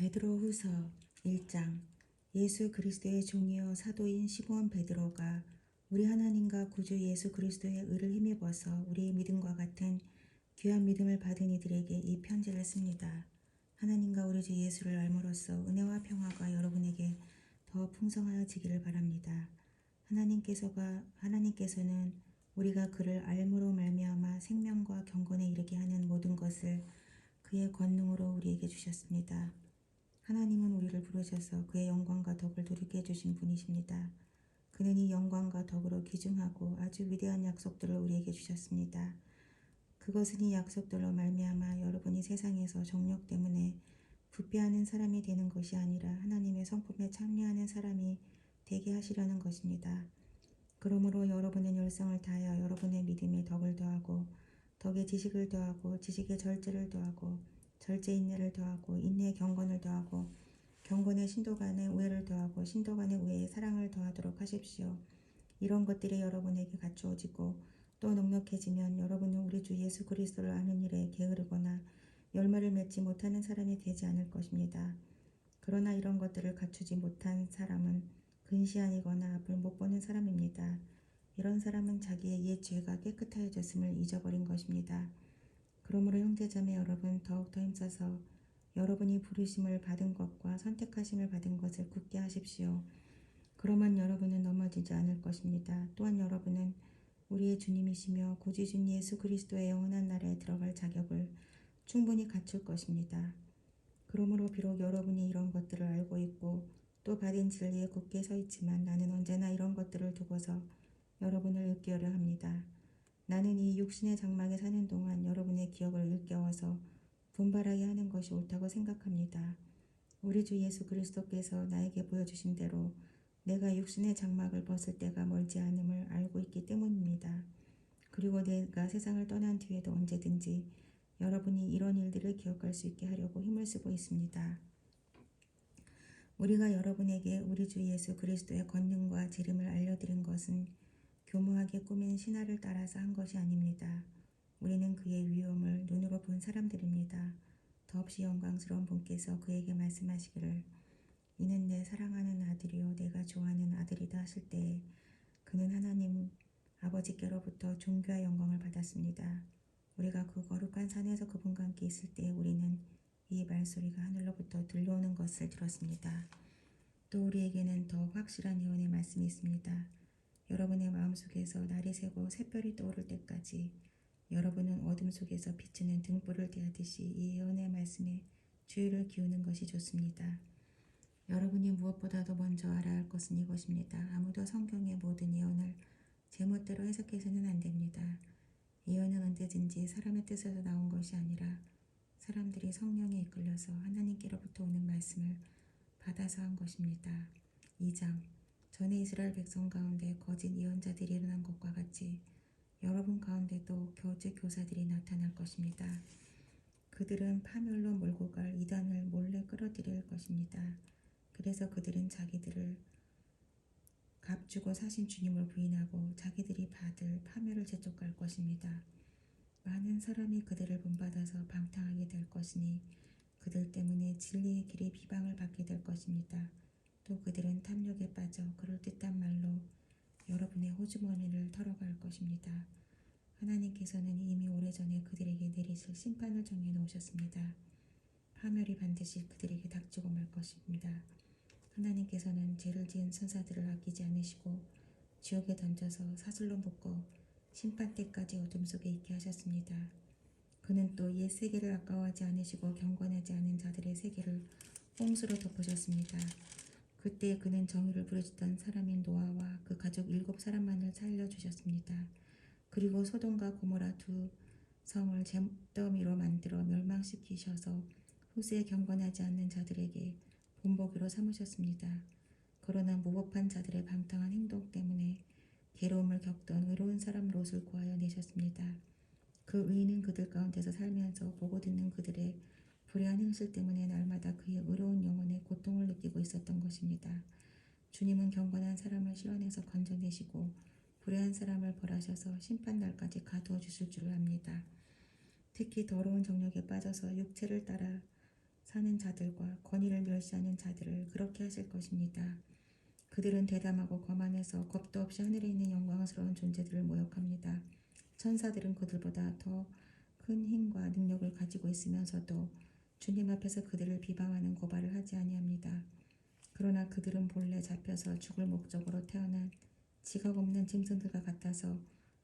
베드로후서 1장. 예수 그리스도의 종이요 사도인 시몬 베드로가 우리 하나님과 구주 예수 그리스도의 의를 힘입어서 우리의 믿음과 같은 귀한 믿음을 받은 이들에게 이 편지를 씁니다. 하나님과 우리 주 예수를 알므로써 은혜와 평화가 여러분에게 더 풍성하여지기를 바랍니다. 하나님께서는 우리가 그를 알므로 말미암아 생명과 경건에 이르게 하는 모든 것을 그의 권능으로 우리에게 주셨습니다. 하나님은 우리를 부르셔서 그의 영광과 덕을 누리게 해주신 분이십니다. 그는 이 영광과 덕으로 귀중하고 아주 위대한 약속들을 우리에게 주셨습니다. 그것은 이 약속들로 말미암아 여러분이 세상에서 정욕 때문에 부패하는 사람이 되는 것이 아니라 하나님의 성품에 참여하는 사람이 되게 하시려는 것입니다. 그러므로 여러분은 열성을 다하여 여러분의 믿음에 덕을 더하고 덕에 지식을 더하고 지식에 절제를 더하고 절제 인내를 더하고 인내에 경건을 더하고 경건에 신도 간에 우애를 더하고 신도 간에 우애에 사랑을 더하도록 하십시오. 이런 것들이 여러분에게 갖추어지고 또 넉넉해지면 여러분은 우리 주 예수 그리스도를 아는 일에 게으르거나 열매를 맺지 못하는 사람이 되지 않을 것입니다. 그러나 이런 것들을 갖추지 못한 사람은 근시안이거나 앞을 못 보는 사람입니다. 이런 사람은 자기의 옛 죄가 깨끗하여졌음을 잊어버린 것입니다. 그러므로 형제자매 여러분, 더욱더 힘써서 여러분이 부르심을 받은 것과 선택하심을 받은 것을 굳게 하십시오. 그러면 여러분은 넘어지지 않을 것입니다. 또한 여러분은 우리의 주님이시며 구주주 예수 그리스도의 영원한 나라에 들어갈 자격을 충분히 갖출 것입니다. 그러므로 비록 여러분이 이런 것들을 알고 있고 또 받은 진리에 굳게 서 있지만 나는 언제나 이런 것들을 두고서 여러분을 일깨우려 합니다. 나는 이 육신의 장막에 사는 동안 여러분의 기억을 일깨워서 분발하게 하는 것이 옳다고 생각합니다. 우리 주 예수 그리스도께서 나에게 보여주신 대로 내가 육신의 장막을 벗을 때가 멀지 않음을 알고 있기 때문입니다. 그리고 내가 세상을 떠난 뒤에도 언제든지 여러분이 이런 일들을 기억할 수 있게 하려고 힘을 쓰고 있습니다. 우리가 여러분에게 우리 주 예수 그리스도의 권능과 지름을 알려드린 것은 교묘하게 꾸민 신화를 따라서 한 것이 아닙니다. 우리는 그의 위엄을 눈으로 본 사람들입니다. 더없이 영광스러운 분께서 그에게 말씀하시기를 이는 내 사랑하는 아들이요 내가 좋아하는 아들이다 하실 때에 그는 하나님 아버지께로부터 존귀와 영광을 받았습니다. 우리가 그 거룩한 산에서 그분과 함께 있을 때 우리는 이 말소리가 하늘로부터 들려오는 것을 들었습니다. 또 우리에게는 더 확실한 예언의 말씀이 있습니다. 여러분의 마음속에서 날이 새고 샛별이 떠오를 때까지 여러분은 어둠 속에서 비추는 등불을 대하듯이 이 예언의 말씀에 주의를 기우는 것이 좋습니다. 여러분이 무엇보다도 먼저 알아야 할 것은 이것입니다. 아무도 성경의 모든 예언을 제멋대로 해석해서는 안 됩니다. 예언은 언제든지 사람의 뜻에서 나온 것이 아니라 사람들이 성령에 이끌려서 하나님께로부터 오는 말씀을 받아서 한 것입니다. 2장. 전에 이스라엘 백성 가운데 거짓 예언자들이 일어난 것과 같이 여러분 가운데도 거짓 교사들이 나타날 것입니다. 그들은 파멸로 몰고 갈 이단을 몰래 끌어들일 것입니다. 그래서 그들은 자기들을 값주고 사신 주님을 부인하고 자기들이 받을 파멸을 재촉할 것입니다. 많은 사람이 그들을 본받아서 방탕하게 될 것이니 그들 때문에 진리의 길이 비방을 받게 될 것입니다. 또 그들은 탐욕에 빠져 그럴듯한 말로 여러분의 호주머니를 털어갈 것입니다. 하나님께서는 이미 오래전에 그들에게 내리실 심판을 정해 놓으셨습니다. 파멸이 반드시 그들에게 닥치고 말 것입니다. 하나님께서는 죄를 지은 천사들을 아끼지 않으시고 지옥에 던져서 사슬로 묶어 심판 때까지 어둠 속에 있게 하셨습니다. 그는 또 옛 세계를 아까워하지 않으시고 경건하지 않은 자들의 세계를 홍수로 덮으셨습니다. 그때 그는 정의를 부르짖던 사람인 노아와 그 가족 7사람만을 살려주셨습니다. 그리고 소돔과 고모라 두 성을 잿더미로 만들어 멸망시키셔서 후세에 경건하지 않는 자들에게 본보기로 삼으셨습니다. 그러나 무법한 자들의 방탕한 행동 때문에 괴로움을 겪던 의로운 사람 롯을 구하여 내셨습니다. 그 의인은 그들 가운데서 살면서 보고 듣는 그들의 불의한 행실 때문에 날마다 그의 의로운 영혼에 고통을 느끼고 있었던 것입니다. 주님은 경건한 사람을 실현해서 건져내시고 불의한 사람을 벌하셔서 심판날까지 가두어 주실 줄 압니다. 특히 더러운 정욕에 빠져서 육체를 따라 사는 자들과 권위를 멸시하는 자들을 그렇게 하실 것입니다. 그들은 대담하고 거만해서 겁도 없이 하늘에 있는 영광스러운 존재들을 모욕합니다. 천사들은 그들보다 더 큰 힘과 능력을 가지고 있으면서도 주님 앞에서 그들을 비방하는 고발을 하지 아니합니다. 그러나 그들은 본래 잡혀서 죽을 목적으로 태어난 지각 없는 짐승들과 같아서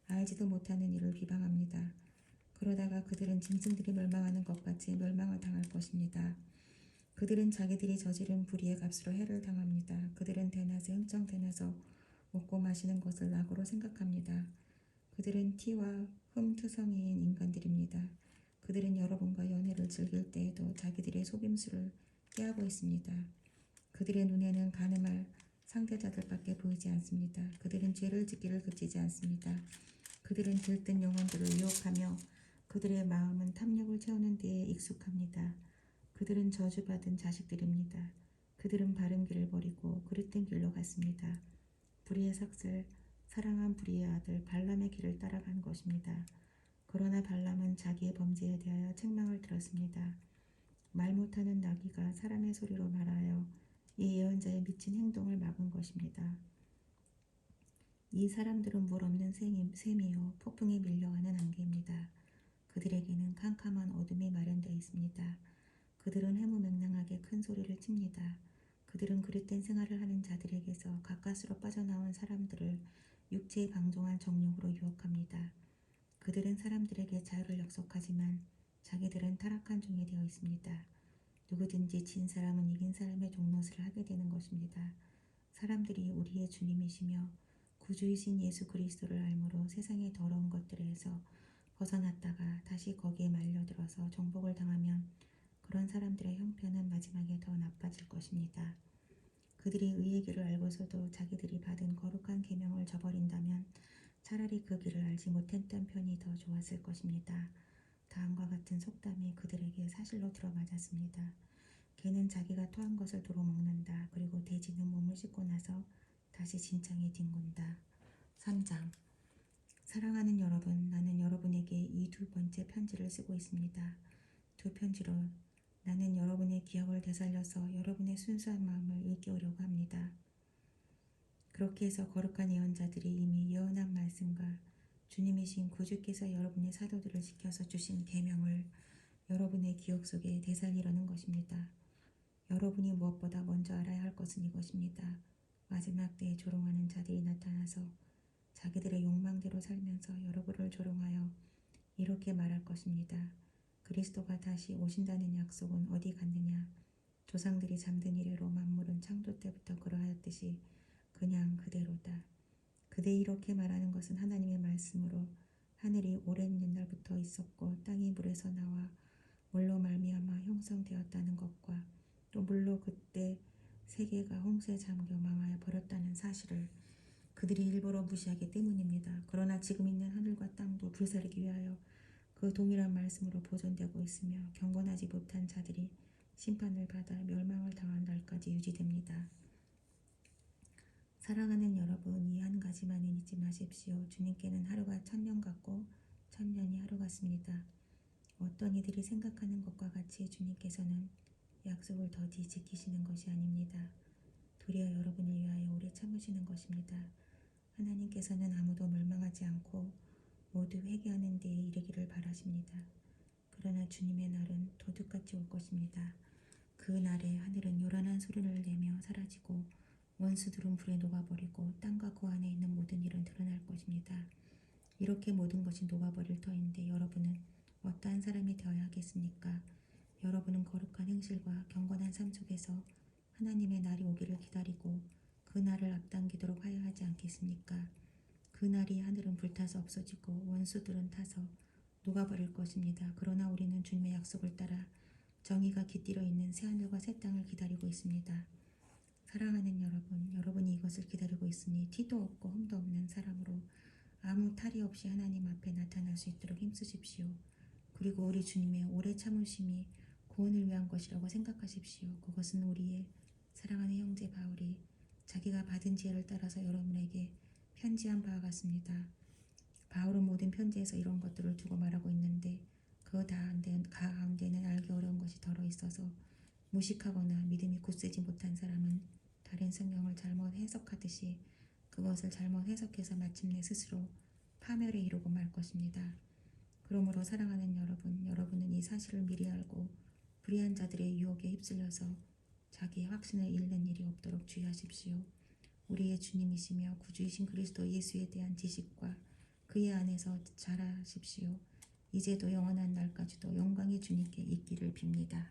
알지도 못하는 이를 비방합니다. 그러다가 그들은 짐승들이 멸망하는 것 같이 멸망을 당할 것입니다. 그들은 자기들이 저지른 불의의 값으로 해를 당합니다. 그들은 대낮에 흥청대면서 먹고 마시는 것을 낙으로 생각합니다. 그들은 티와 흠투성이인 인간들입니다. 그들은 여러분과 연애를 즐길 때에도 자기들의 속임수를 깨하고 있습니다. 그들의 눈에는 가늠할 상대자들밖에 보이지 않습니다. 그들은 죄를 짓기를 그치지 않습니다. 그들은 들뜬 영혼들을 유혹하며 그들의 마음은 탐욕을 채우는 데에 익숙합니다. 그들은 저주받은 자식들입니다. 그들은 바른 길을 버리고 그릇된 길로 갔습니다. 불의의 삭슬, 사랑한 불의의 아들 발람의 길을 따라간 것입니다. 그러나 발람은 자기의 범죄에 대하여 책망을 들었습니다. 말 못하는 나귀가 사람의 소리로 말하여 이 예언자의 미친 행동을 막은 것입니다. 이 사람들은 물 없는 샘이요 폭풍에 밀려가는 안개입니다. 그들에게는 캄캄한 어둠이 마련되어 있습니다. 그들은 해무맹랑하게 큰 소리를 칩니다. 그들은 그릇된 생활을 하는 자들에게서 가까스로 빠져나온 사람들을 육체에 방종한 정욕으로 유혹합니다. 그들은 사람들에게 자유를 약속하지만 자기들은 타락한 종이 되어 있습니다. 누구든지 진 사람은 이긴 사람의 종노릇을 하게 되는 것입니다. 사람들이 우리의 주님이시며 구주이신 예수 그리스도를 알므로 세상의 더러운 것들에서 벗어났다가 다시 거기에 말려들어서 정복을 당하면 그런 사람들의 형편은 마지막에 더 나빠질 것입니다. 그들이 의의 길을 알고서도 자기들이 받은 거룩한 계명을 저버린다면 차라리 그 길을 알지 못했던 편이 더 좋았을 것입니다. 다음과 같은 속담이 그들에게 사실로 들어맞았습니다. 개는 자기가 토한 것을 도로 먹는다. 그리고 돼지는 몸을 씻고 나서 다시 진창에 뒹군다. 3장. 사랑하는 여러분, 나는 여러분에게 이 두 번째 편지를 쓰고 있습니다. 두 편지로 나는 여러분의 기억을 되살려서 여러분의 순수한 마음을 일깨우려고 합니다. 그렇게 해서 거룩한 예언자들이 이미 예언한 말씀과 주님이신 구주께서 여러분의 사도들을 시켜서 주신 계명을 여러분의 기억 속에 되살리려는 것입니다. 여러분이 무엇보다 먼저 알아야 할 것은 이것입니다. 마지막 때에 조롱하는 자들이 나타나서 자기들의 욕망대로 살면서 여러분을 조롱하여 이렇게 말할 것입니다. 그리스도가 다시 오신다는 약속은 어디 갔느냐? 조상들이 잠든 이래로 만물은 창조 때부터 그러하였듯이 그냥 그대로다. 그대 이렇게 말하는 것은 하나님의 말씀으로 하늘이 오랜 옛날부터 있었고 땅이 물에서 나와 물로 말미암아 형성되었다는 것과 또 물로 그때 세계가 홍수에 잠겨 망하여 버렸다는 사실을 그들이 일부러 무시하기 때문입니다. 그러나 지금 있는 하늘과 땅도 불사르기 위하여 그 동일한 말씀으로 보존되고 있으며 경건하지 못한 자들이 심판을 받아 멸망을 당한 날까지 유지됩니다. 사랑하는 여러분, 이 한 가지만은 잊지 마십시오. 주님께는 하루가 1000년 같고 1000년이 하루 같습니다. 어떤 이들이 생각하는 것과 같이 주님께서는 약속을 더디 지키시는 것이 아닙니다. 도리어 여러분을 위하여 오래 참으시는 것입니다. 하나님께서는 아무도 멸망하지 않고 모두 회개하는 데에 이르기를 바라십니다. 그러나 주님의 날은 도둑같이 올 것입니다. 그 날에 하늘은 요란한 소리를 내며 사라지고 원수들은 불에 녹아버리고 땅과 그 안에 있는 모든 일은 드러날 것입니다. 이렇게 모든 것이 녹아버릴 터인데 여러분은 어떠한 사람이 되어야 하겠습니까? 여러분은 거룩한 행실과 경건한 삶 속에서 하나님의 날이 오기를 기다리고 그 날을 앞당기도록 하여야 하지 않겠습니까? 그 날이 하늘은 불타서 없어지고 원수들은 타서 녹아버릴 것입니다. 그러나 우리는 주님의 약속을 따라 정의가 깃들어 있는 새하늘과 새 땅을 기다리고 있습니다. 사랑하는 여러분, 여러분이 이것을 기다리고 있으니 티도 없고 흠도 없는 사람으로 아무 탈이 없이 하나님 앞에 나타날 수 있도록 힘쓰십시오. 그리고 우리 주님의 오래 참으심이 구원을 위한 것이라고 생각하십시오. 그것은 우리의 사랑하는 형제 바울이 자기가 받은 지혜를 따라서 여러분에게 편지한 바와 같습니다. 바울은 모든 편지에서 이런 것들을 두고 말하고 있는데 그 그 가운데는 알기 어려운 것이 덜어 있어서 무식하거나 믿음이 굳세지 못한 사람은 다른 성경을 잘못 해석하듯이 그것을 잘못 해석해서 마침내 스스로 파멸에 이르고 말 것입니다. 그러므로 사랑하는 여러분, 여러분은 이 사실을 미리 알고 불의한 자들의 유혹에 휩쓸려서 자기의 확신을 잃는 일이 없도록 주의하십시오. 우리의 주님이시며 구주이신 그리스도 예수에 대한 지식과 그의 안에서 자라십시오. 이제도 영원한 날까지도 영광의 주님께 있기를 빕니다.